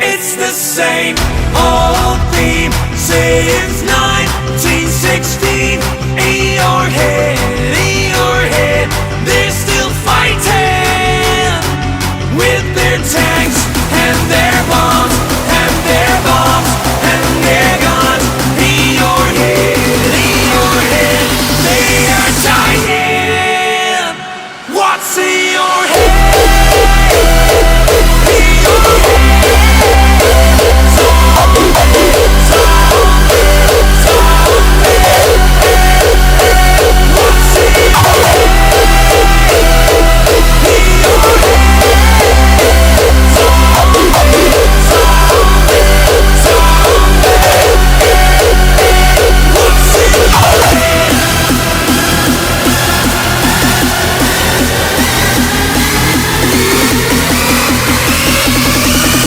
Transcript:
It's the same old theme since 1916. In your head, they're still fighting.